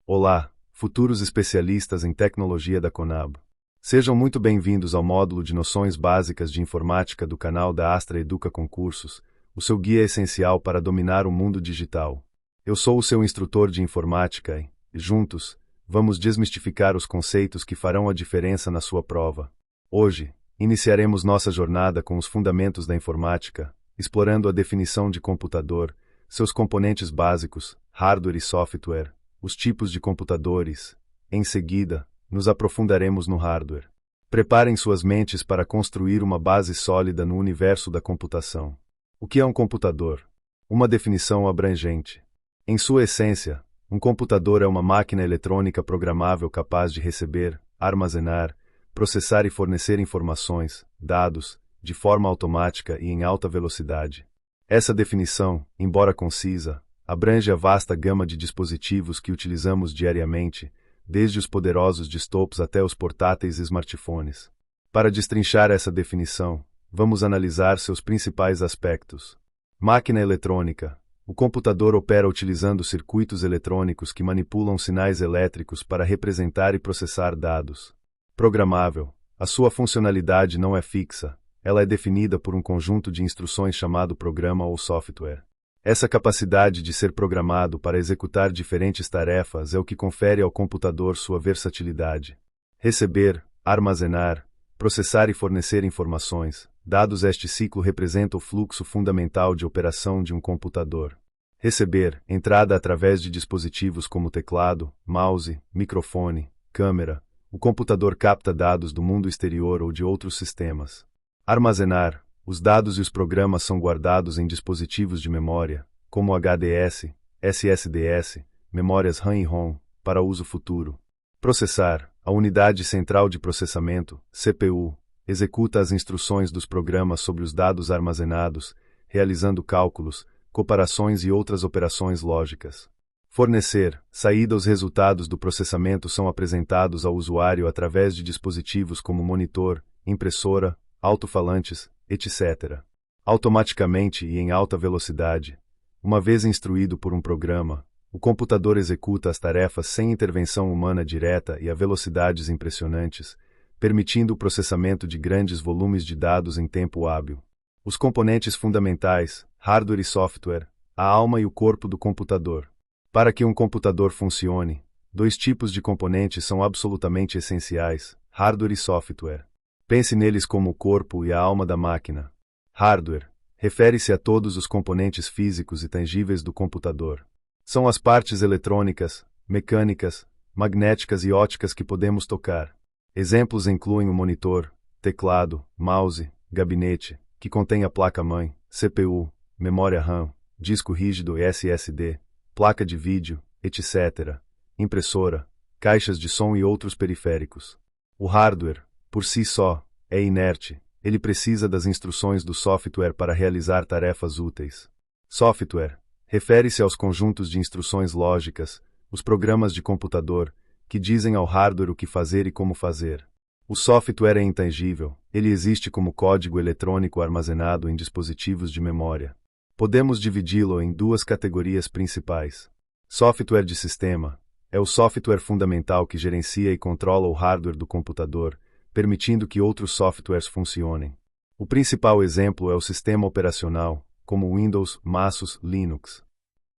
Olá, futuros especialistas em tecnologia da Conab. Sejam muito bem-vindos ao módulo de Noções Básicas de Informática do canal da Astra Educa Concursos, o seu guia essencial para dominar o mundo digital. Eu sou o seu instrutor de informática e, juntos, vamos desmistificar os conceitos que farão a diferença na sua prova. Hoje, iniciaremos nossa jornada com os fundamentos da informática, explorando a definição de computador, seus componentes básicos, hardware e software, os tipos de computadores. Em seguida, nos aprofundaremos no hardware. Preparem suas mentes para construir uma base sólida no universo da computação. O que é um computador? Uma definição abrangente. Em sua essência, um computador é uma máquina eletrônica programável capaz de receber, armazenar, processar e fornecer informações, dados, de forma automática e em alta velocidade. Essa definição, embora concisa, abrange a vasta gama de dispositivos que utilizamos diariamente, desde os poderosos desktops até os portáteis e smartphones. Para destrinchar essa definição, vamos analisar seus principais aspectos. Máquina eletrônica. O computador opera utilizando circuitos eletrônicos que manipulam sinais elétricos para representar e processar dados. Programável. A sua funcionalidade não é fixa, ela é definida por um conjunto de instruções chamado programa ou software. Essa capacidade de ser programado para executar diferentes tarefas é o que confere ao computador sua versatilidade. Receber, armazenar, processar e fornecer informações, dados. Este ciclo representa o fluxo fundamental de operação de um computador. Receber, entrada através de dispositivos como teclado, mouse, microfone, câmera. O computador capta dados do mundo exterior ou de outros sistemas. Armazenar. Os dados e os programas são guardados em dispositivos de memória, como HDS, SSDs, memórias RAM e ROM, para uso futuro. Processar. A unidade central de processamento, CPU, executa as instruções dos programas sobre os dados armazenados, realizando cálculos, comparações e outras operações lógicas. Fornecer. Saída. Os resultados do processamento são apresentados ao usuário através de dispositivos como monitor, impressora, alto-falantes, etc. Automaticamente e em alta velocidade. Uma vez instruído por um programa, o computador executa as tarefas sem intervenção humana direta e a velocidades impressionantes, permitindo o processamento de grandes volumes de dados em tempo hábil. Os componentes fundamentais, hardware e software, a alma e o corpo do computador. Para que um computador funcione, dois tipos de componentes são absolutamente essenciais, hardware e software. Pense neles como o corpo e a alma da máquina. Hardware refere-se a todos os componentes físicos e tangíveis do computador. São as partes eletrônicas, mecânicas, magnéticas e ópticas que podemos tocar. Exemplos incluem o monitor, teclado, mouse, gabinete, que contém a placa-mãe, CPU, memória RAM, disco rígido e SSD, placa de vídeo, etc., impressora, caixas de som e outros periféricos. O hardware, por si só, é inerte, ele precisa das instruções do software para realizar tarefas úteis. Software refere-se aos conjuntos de instruções lógicas, os programas de computador, que dizem ao hardware o que fazer e como fazer. O software é intangível, ele existe como código eletrônico armazenado em dispositivos de memória. Podemos dividi-lo em duas categorias principais. Software de sistema é o software fundamental que gerencia e controla o hardware do computador, permitindo que outros softwares funcionem. O principal exemplo é o sistema operacional, como Windows, MacOS, Linux.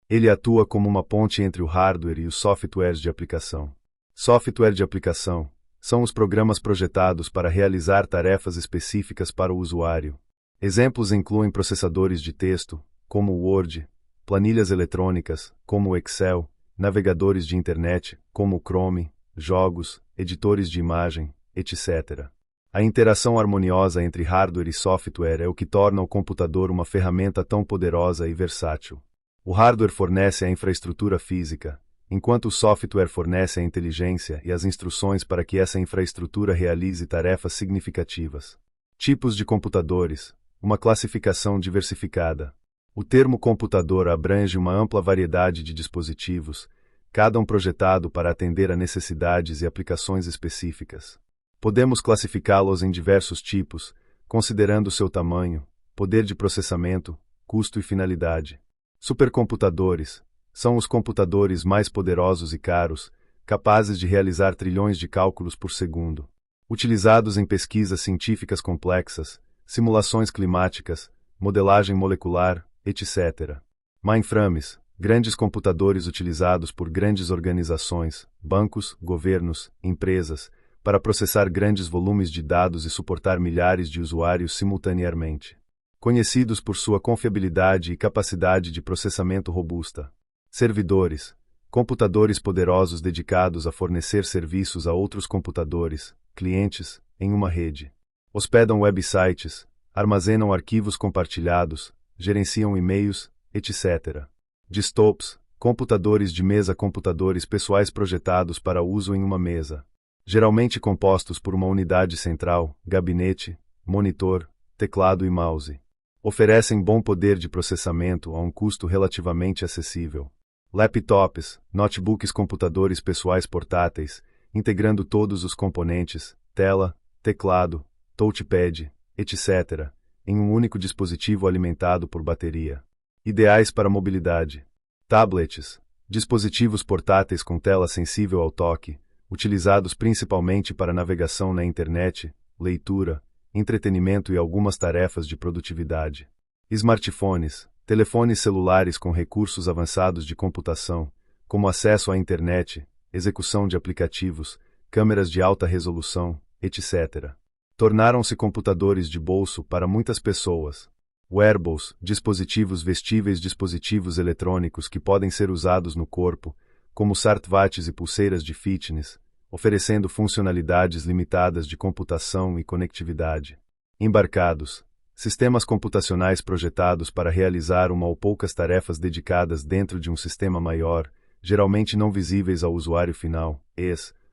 Ele atua como uma ponte entre o hardware e os softwares de aplicação. Software de aplicação são os programas projetados para realizar tarefas específicas para o usuário. Exemplos incluem processadores de texto, como o Word, planilhas eletrônicas, como o Excel, navegadores de internet, como o Chrome, jogos, editores de imagem, etc. A interação harmoniosa entre hardware e software é o que torna o computador uma ferramenta tão poderosa e versátil. O hardware fornece a infraestrutura física, enquanto o software fornece a inteligência e as instruções para que essa infraestrutura realize tarefas significativas. Tipos de computadores, uma classificação diversificada. O termo computador abrange uma ampla variedade de dispositivos, cada um projetado para atender a necessidades e aplicações específicas. Podemos classificá-los em diversos tipos, considerando seu tamanho, poder de processamento, custo e finalidade. Supercomputadores São os computadores mais poderosos e caros, capazes de realizar trilhões de cálculos por segundo. Utilizados em pesquisas científicas complexas, simulações climáticas, modelagem molecular, etc. Mainframes, grandes computadores utilizados por grandes organizações, bancos, governos, empresas, para processar grandes volumes de dados e suportar milhares de usuários simultaneamente. Conhecidos por sua confiabilidade e capacidade de processamento robusta. Servidores, computadores poderosos dedicados a fornecer serviços a outros computadores, clientes, em uma rede. Hospedam websites, armazenam arquivos compartilhados, gerenciam e-mails, etc. Desktops, computadores de mesa, computadores pessoais projetados para uso em uma mesa. Geralmente compostos por uma unidade central, gabinete, monitor, teclado e mouse. Oferecem bom poder de processamento a um custo relativamente acessível. Laptops, notebooks, computadores pessoais portáteis, integrando todos os componentes, tela, teclado, touchpad, etc., em um único dispositivo alimentado por bateria. Ideais para mobilidade. Tablets, dispositivos portáteis com tela sensível ao toque, utilizados principalmente para navegação na internet, leitura, entretenimento e algumas tarefas de produtividade. Smartphones, telefones celulares com recursos avançados de computação, como acesso à internet, execução de aplicativos, câmeras de alta resolução, etc. Tornaram-se computadores de bolso para muitas pessoas. Wearables, dispositivos vestíveis, dispositivos eletrônicos que podem ser usados no corpo, como smartwatches e pulseiras de fitness, oferecendo funcionalidades limitadas de computação e conectividade. Embarcados, sistemas computacionais projetados para realizar uma ou poucas tarefas dedicadas dentro de um sistema maior, geralmente não visíveis ao usuário final,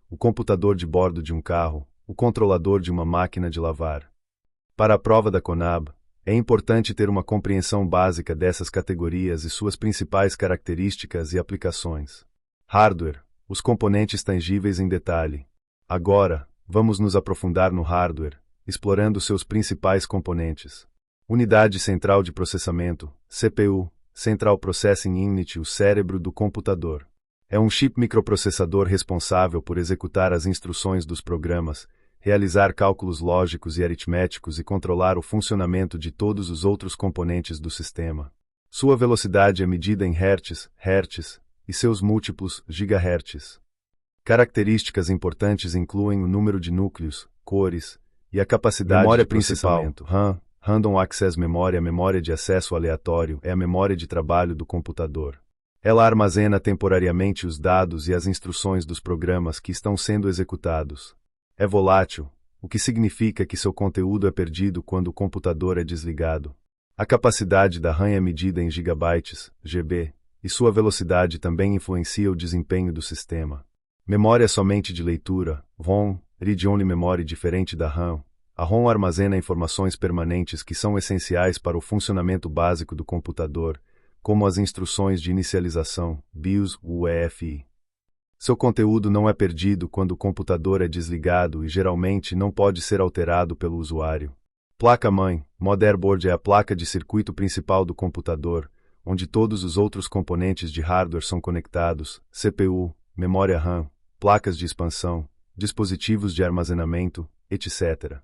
o computador de bordo de um carro, o controlador de uma máquina de lavar. Para a prova da CONAB, é importante ter uma compreensão básica dessas categorias e suas principais características e aplicações. Hardware, os componentes tangíveis em detalhe. Agora, vamos nos aprofundar no hardware, explorando seus principais componentes. Unidade Central de Processamento, CPU, Central Processing Unit, o cérebro do computador. É um chip microprocessador responsável por executar as instruções dos programas, realizar cálculos lógicos e aritméticos e controlar o funcionamento de todos os outros componentes do sistema. Sua velocidade é medida em hertz, e seus múltiplos, gigahertz. Características importantes incluem o número de núcleos, cores, e a capacidade Memória de processamento. RAM, Random Access Memory. A memória de acesso aleatório é a memória de trabalho do computador. Ela armazena temporariamente os dados e as instruções dos programas que estão sendo executados. É volátil, o que significa que seu conteúdo é perdido quando o computador é desligado. A capacidade da RAM é medida em gigabytes, GB, e sua velocidade também influencia o desempenho do sistema. Memória somente de leitura, ROM, Read-Only Memory. Diferente da RAM, a ROM armazena informações permanentes que são essenciais para o funcionamento básico do computador, como as instruções de inicialização, BIOS, UEFI. Seu conteúdo não é perdido quando o computador é desligado e geralmente não pode ser alterado pelo usuário. Placa-mãe, motherboard, é a placa de circuito principal do computador, onde todos os outros componentes de hardware são conectados, CPU, memória RAM, placas de expansão, dispositivos de armazenamento, etc.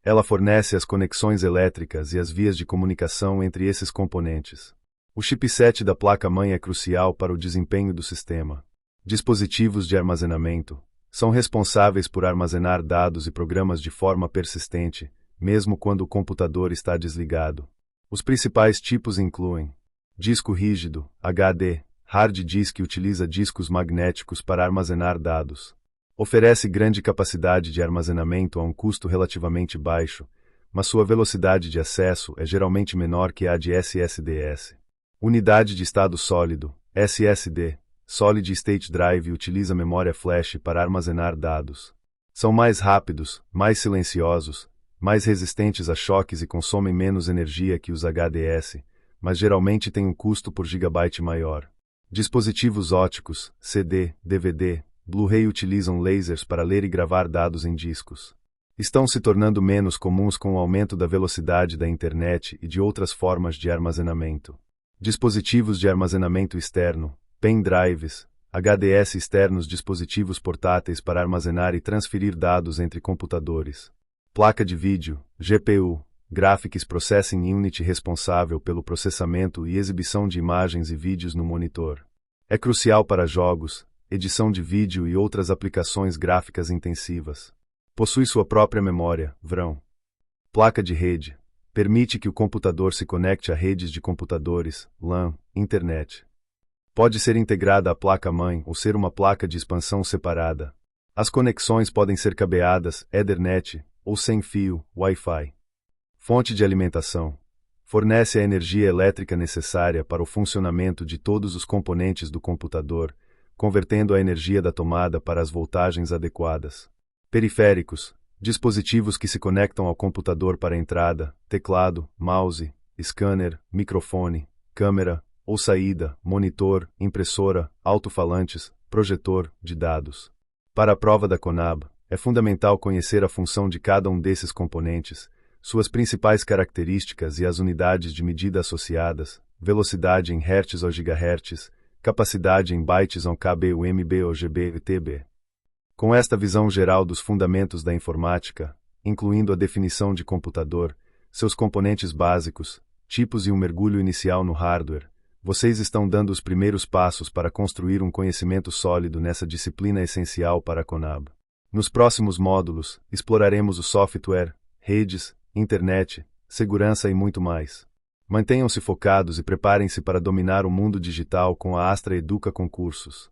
Ela fornece as conexões elétricas e as vias de comunicação entre esses componentes. O chipset da placa-mãe é crucial para o desempenho do sistema. Dispositivos de armazenamento são responsáveis por armazenar dados e programas de forma persistente, mesmo quando o computador está desligado. Os principais tipos incluem disco rígido, HD, hard disk, utiliza discos magnéticos para armazenar dados. Oferece grande capacidade de armazenamento a um custo relativamente baixo, mas sua velocidade de acesso é geralmente menor que a de SSDs. Unidade de estado sólido, SSD, Solid State Drive, utiliza memória flash para armazenar dados. São mais rápidos, mais silenciosos, mais resistentes a choques e consomem menos energia que os HDS, mas geralmente têm um custo por gigabyte maior. Dispositivos óticos, CD, DVD, Blu-ray utilizam lasers para ler e gravar dados em discos. Estão se tornando menos comuns com o aumento da velocidade da internet e de outras formas de armazenamento. Dispositivos de armazenamento externo, pendrives, HDS externos, dispositivos portáteis para armazenar e transferir dados entre computadores. Placa de vídeo, GPU, Graphics Processing Unit responsável pelo processamento e exibição de imagens e vídeos no monitor. É crucial para jogos, edição de vídeo e outras aplicações gráficas intensivas. Possui sua própria memória, VRAM. Placa de rede. Permite que o computador se conecte a redes de computadores, LAN, internet. Pode ser integrada à placa-mãe ou ser uma placa de expansão separada. As conexões podem ser cabeadas, Ethernet, ou sem fio, Wi-Fi. Fonte de alimentação. Fornece a energia elétrica necessária para o funcionamento de todos os componentes do computador, convertendo a energia da tomada para as voltagens adequadas. Periféricos. Dispositivos que se conectam ao computador para entrada, teclado, mouse, scanner, microfone, câmera ou saída, monitor, impressora, alto-falantes, projetor de dados. Para a prova da CONAB, é fundamental conhecer a função de cada um desses componentes, suas principais características e as unidades de medida associadas, velocidade em Hz ou GHz, capacidade em bytes ou KB ou MB ou GB e TB. Com esta visão geral dos fundamentos da informática, incluindo a definição de computador, seus componentes básicos, tipos e um mergulho inicial no hardware, vocês estão dando os primeiros passos para construir um conhecimento sólido nessa disciplina essencial para a CONAB. Nos próximos módulos, exploraremos o software, redes, internet, segurança e muito mais. Mantenham-se focados e preparem-se para dominar o mundo digital com a Astra Educa Concursos.